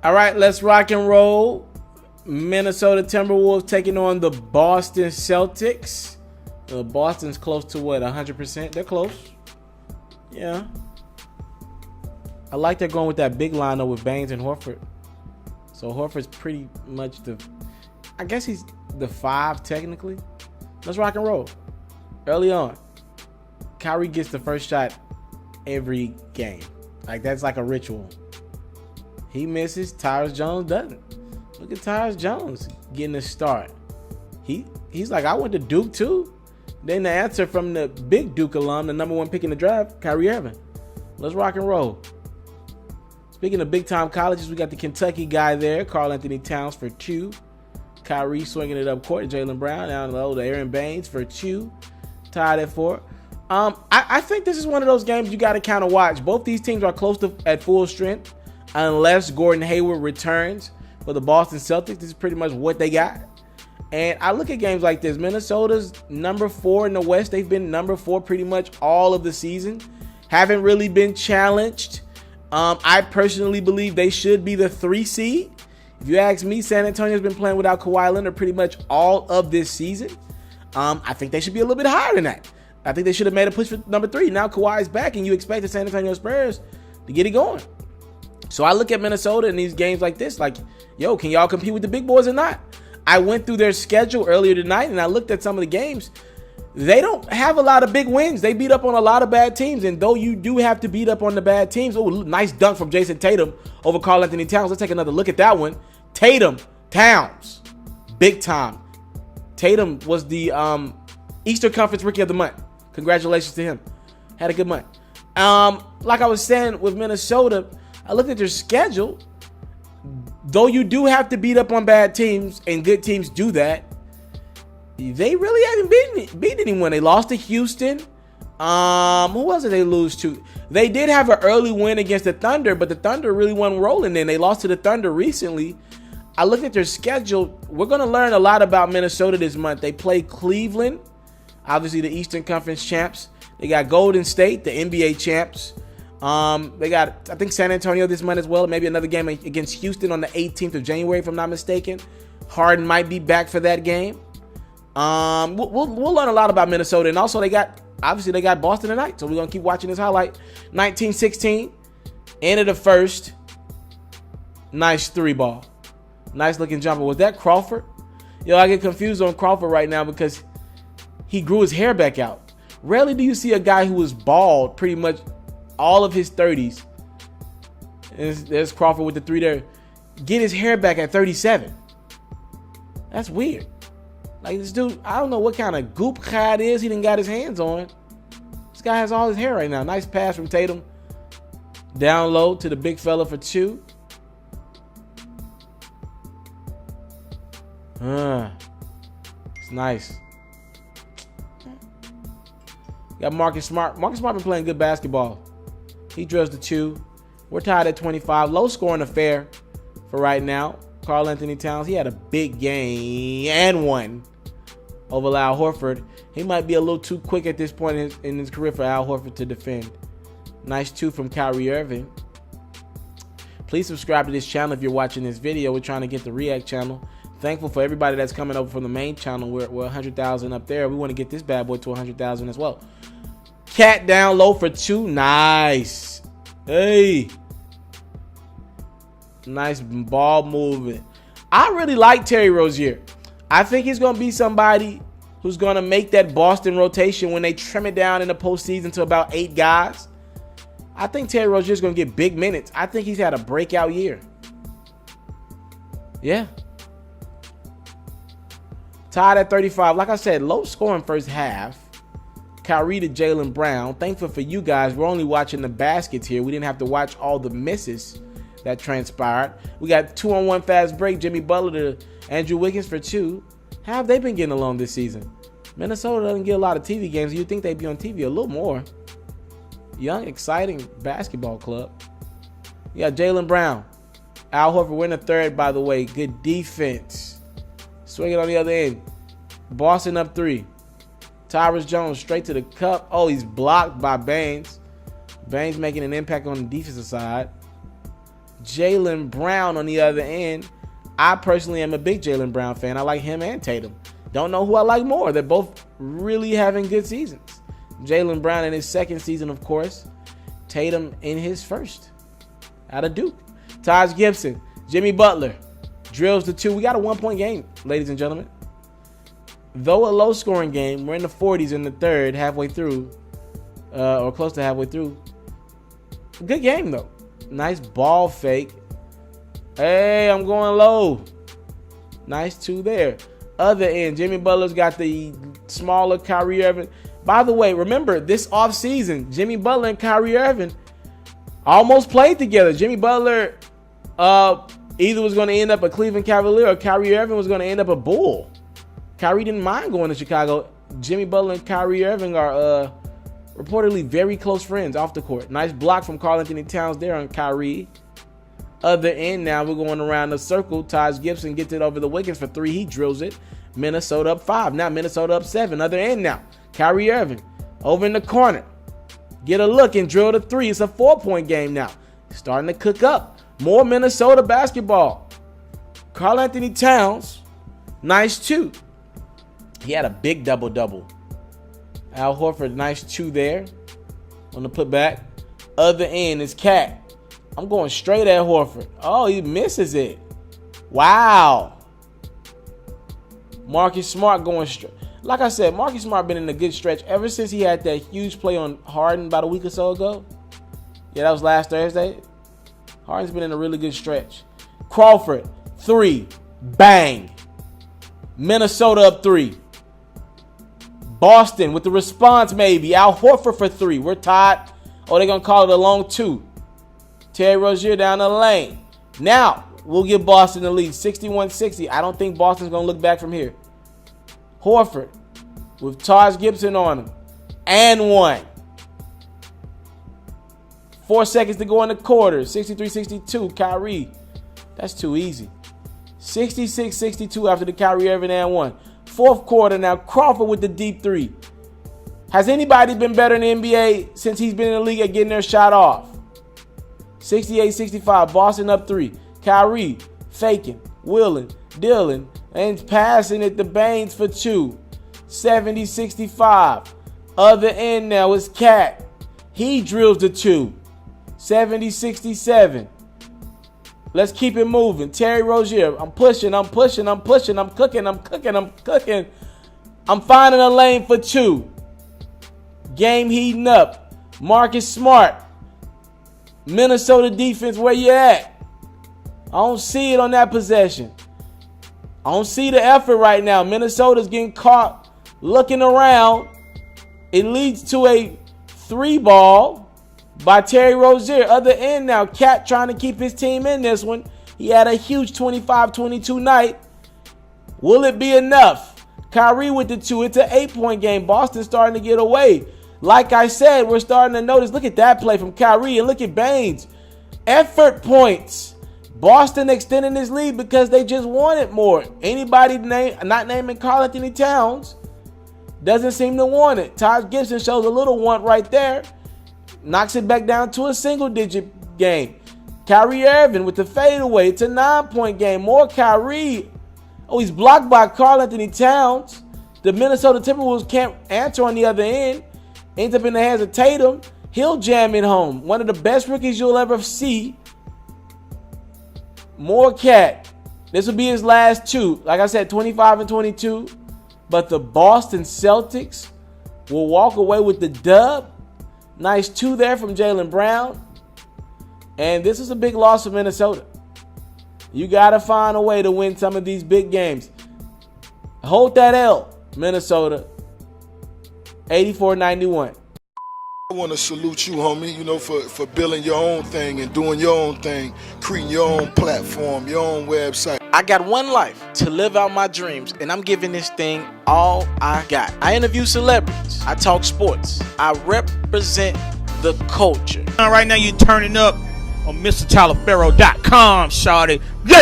All right, let's rock and roll. Minnesota Timberwolves taking on the Boston Celtics. Boston's close to what, 100%? They're close. Yeah. I like they're going with that big lineup with Baines and Horford. So Horford's pretty much I guess he's the 5 technically. Let's rock and roll. Early on, Kyrie gets the first shot every game. Like, that's like a ritual. He misses. Tyus Jones doesn't. Look at Tyus Jones getting a start. He's like, I went to Duke too. Then the answer from the big Duke alum, the number 1 pick in the draft, Kyrie Irving. Let's rock and roll. Speaking of big-time colleges, we got the Kentucky guy there, Karl-Anthony Towns for 2. Kyrie swinging it up court. Jaylen Brown down low to Aaron Baines for 2. Tied at 4. I think this is one of those games you got to kind of watch. Both these teams are close to at full strength unless Gordon Hayward returns for the Boston Celtics. This is pretty much what they got. And I look at games like this. Minnesota's number 4 in the West. They've been number 4 pretty much all of the season. Haven't really been challenged. I personally believe they should be the 3 seed. If you ask me, San Antonio's been playing without Kawhi Leonard pretty much all of this season. I think they should be a little bit higher than that. I think they should have made a push for number 3. Now Kawhi's back, and you expect the San Antonio Spurs to get it going. So I look at Minnesota in these games like this, like, yo, can y'all compete with the big boys or not? I went through their schedule earlier tonight, and I looked at some of the games. They don't have a lot of big wins. They beat up on a lot of bad teams, and though you do have to beat up on the bad teams, oh, nice dunk from Jason Tatum over Karl-Anthony Towns. Let's take another look at that one. Tatum, Towns, big time. Tatum was the Eastern Conference Rookie of the Month. Congratulations to him. Had a good month. Like I was saying with Minnesota, I looked at their schedule. Though you do have to beat up on bad teams, and good teams do that, they really haven't beaten anyone. They lost to Houston. Who was it they lose to? They did have an early win against the Thunder, but the Thunder really wasn't rolling then. They lost to the Thunder recently. I looked at their schedule. We're going to learn a lot about Minnesota this month. They play Cleveland, obviously the Eastern Conference champs. They got Golden State, the NBA champs. They got, I think, San Antonio this month as well. Maybe another game against Houston on the 18th of January, if I'm not mistaken. Harden might be back for that game. We'll learn a lot about Minnesota. And also they got Boston tonight. So we're going to keep watching this highlight. 19-16, end of the first. Nice 3-ball. Nice looking jumper. Was that Crawford? Yo, I get confused on Crawford right now because he grew his hair back out. Rarely do you see a guy who was bald pretty much all of his 30s. And there's Crawford with the 3 there. Get his hair back at 37. That's weird. Like, this dude, I don't know what kind of goop guy it is he done got his hands on. This guy has all his hair right now. Nice pass from Tatum. Down low to the big fella for 2. It's nice. Got Marcus Smart. Marcus Smart been playing good basketball. He drills the 2. We're tied at 25. Low scoring affair for right now. Karl-Anthony Towns, he had a big game and one over Al Horford. He might be a little too quick at this point in his career for Al Horford to defend. Nice 2 from Kyrie Irving. Please subscribe to this channel if you're watching this video. We're trying to get the React channel. Thankful for everybody that's coming over from the main channel. We're 100,000 up there. We want to get this bad boy to 100,000 as well. Cat down low for 2. Nice. Hey. Nice ball movement. I really like Terry Rozier. I think he's going to be somebody who's going to make that Boston rotation when they trim it down in the postseason to about 8 guys. I think Terry Rozier is going to get big minutes. I think he's had a breakout year. Yeah. Tied at 35. Like I said, low scoring first half. Kyrie to Jaylen Brown. Thankful for you guys. We're only watching the baskets here. We didn't have to watch all the misses that transpired. We got 2-on-1 fast break. Jimmy Butler to Andrew Wiggins for 2. How have they been getting along this season? Minnesota doesn't get a lot of TV games. You'd think they'd be on TV a little more. Young, exciting basketball club. You got Jaylen Brown. Al Horford win the 3rd, by the way. Good defense. Swing it on the other end. Boston up 3. Tyus Jones straight to the cup. Oh, he's blocked by Baines. Baines making an impact on the defensive side. Jaylen Brown on the other end. I personally am a big Jaylen Brown fan. I like him and Tatum. Don't know who I like more. They're both really having good seasons. Jaylen Brown in his second season, of course. Tatum in his first. Out of Duke. Taj Gibson, Jimmy Butler drills the 2. We got a 1-point game, ladies and gentlemen. Though a low-scoring game, we're in the 40s in the third, halfway through, or close to halfway through. Good game, though. Nice ball fake. Hey, I'm going low. Nice 2 there. Other end, Jimmy Butler's got the smaller Kyrie Irving. By the way, remember, this offseason, Jimmy Butler and Kyrie Irving almost played together. Jimmy Butler either was going to end up a Cleveland Cavalier or Kyrie Irving was going to end up a Bull. Kyrie didn't mind going to Chicago. Jimmy Butler and Kyrie Irving are reportedly very close friends off the court. Nice block from Karl-Anthony Towns there on Kyrie. Other end now, we're going around the circle. Taj Gibson gets it over the Wiggins for 3. He drills it. Minnesota up 5. Now Minnesota up 7. Other end now. Kyrie Irving over in the corner. Get a look and drill the 3. It's a 4-point game now. Starting to cook up. More Minnesota basketball. Karl-Anthony Towns. Nice 2. He had a big double-double. Al Horford, nice 2 there on the putback. Other end is Cat. I'm going straight at Horford. Oh, he misses it. Wow. Marcus Smart going straight. Like I said, Marcus Smart been in a good stretch ever since he had that huge play on Harden about a week or so ago. Yeah, that was last Thursday. Harden's been in a really good stretch. Crawford, 3. Bang. Minnesota up 3. Boston with the response maybe. Al Horford for 3. We're tied. Oh, they're going to call it a long 2. Terry Rozier down the lane. Now, we'll give Boston the lead. 61-60. I don't think Boston's going to look back from here. Horford with Taj Gibson on him. And 1. 4 seconds to go in the quarter. 63-62. Kyrie. That's too easy. 66-62 after the Kyrie Irving and 1. Fourth quarter now. Crawford with the deep 3. Has anybody been better in the NBA since he's been in the league at getting their shot off? 68-65. Boston up 3. Kyrie faking, willing, dealing, and passing it to Baines for 2. 70-65. Other end now is Cat. He drills the 2. 70-67. Let's keep it moving. Terry Rozier. I'm pushing. I'm cooking. I'm finding a lane for 2. Game heating up. Marcus Smart. Minnesota defense, where you at? I don't see it on that possession. I don't see the effort right now. Minnesota's getting caught looking around. It leads to a 3 ball by Terry Rozier. Other end now. Cat trying to keep his team in this one. He had a huge 25-22 night. Will it be enough? Kyrie with the 2. It's an 8-point game. Boston starting to get away. Like I said, we're starting to notice. Look at that play from Kyrie and look at Baines. Effort points. Boston extending his lead because they just wanted more. Anybody not naming Karl-Anthony Towns doesn't seem to want it. Taj Gibson shows a little want right there. Knocks it back down to a single-digit game. Kyrie Irving with the fadeaway. It's a 9-point game. More Kyrie. Oh, he's blocked by Karl-Anthony Towns. The Minnesota Timberwolves can't answer on the other end. Ends up in the hands of Tatum. He'll jam it home. One of the best rookies you'll ever see. More Cat. This will be his last 2. Like I said, 25 and 22. But the Boston Celtics will walk away with the dub. Nice 2 there from Jaylen Brown. And this is a big loss for Minnesota. You got to find a way to win some of these big games. Hold that L, Minnesota. 84-91. I want to salute you, homie, for building your own thing and doing your own thing, creating your own platform, your own website. I got one life to live out my dreams, and I'm giving this thing all I got. I interview celebrities. I talk sports. I represent the culture. Right now, you're turning up on MrTaliaferro.com, shawty. Yeah.